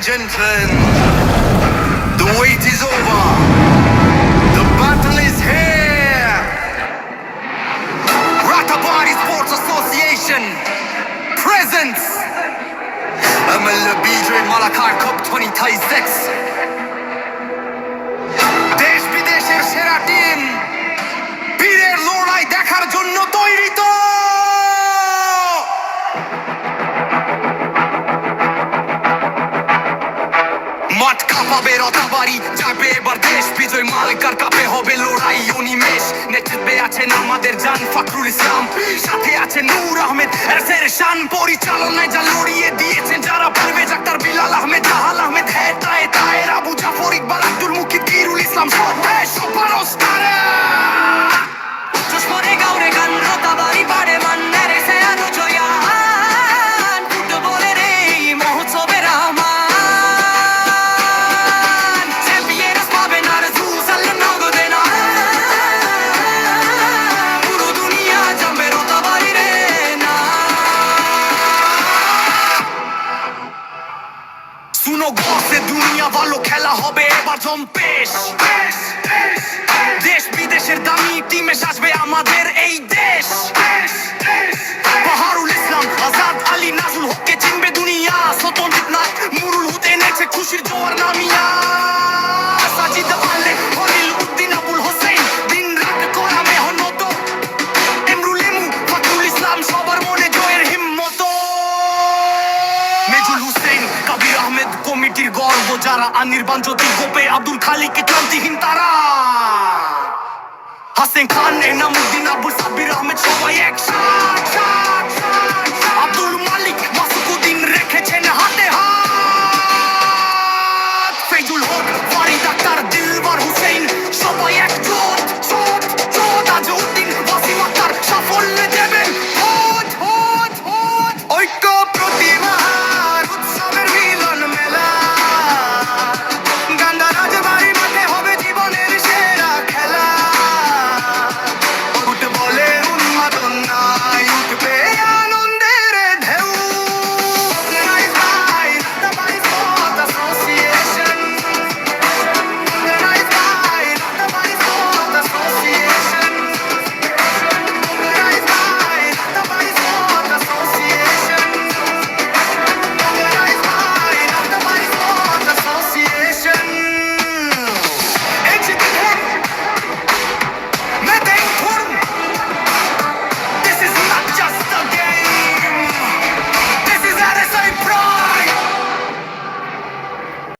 gentlemen, the wait is over. The battle is here. Ratabari Sports Association presents MLBJ Malakar Cup 2026. দেশ বিদেশের সেরা team বীরের লড়াই দেখার জন্য তৈরি তো। মাঠ কাঁপাবে রতাবাড়ি, যাবে এবার দেশ বিজয় মালকার কাপে হবে লড়াই অনিমেষ। নেতৃত্বে আছেন আমাদের জান ফখরুল ইসলাম, সাথে আছেন নূর আহমেদ এর শান, পরিচালনায় যা লড়িয়ে দিয়েছেন যারা পারবে ডাক্তার বিলাল আহমেদ, জাহাল আহমেদ, হেতায়ে তায়ের, আবু জাফর, ইকবাল, আব্দুল মুকিব, কিরুল ইসলাম, সবার ওস্তারা চশমরে গাওরে গান রতাবাড়ি পাড়ে মান্নারে সে আরো জয়ান ফুটবলের এই মহোৎসবের আহ্বান। চ্যাম্পিয়নস পাবেন আর জুসাল নগদে না, পুরো দুনিয়া জানবে রতাবাড়ি রে না। শুনো গর্তে দুনিয়া ভালো খেলা হবে এবার জম্পেশ। দেশ বিদেশের দামি টিমে সাজবে আমাদের এই দেশ। বাহারুল ইসলাম, আজাদ আলী, নাজুল হককে চিনবে দুনিয়া। সতন্ত্রিত নাথ, নুরুল হুদ এনেছে খুশির জোয়ার নামিয়া। সাজিদ আলে, হলিল উদ্দিন, আবুল হোসেন দিন রাত করা মেহনত। এমরুল এমু, ফখরুল ইসলাম সবার মনে জয়ের হিম্মত। মেজুল হুসেন, কবির আহমেদ কমিটির গর্ব যারা, আনির্বাণ জ্যোতি, গোপে, আব্দুল খালিক ক্লান্তিহীন তারা। হাসেন খান, এনামুদ্দিন, আবুল সাব্বির আহমেদ সবাই একসাথ।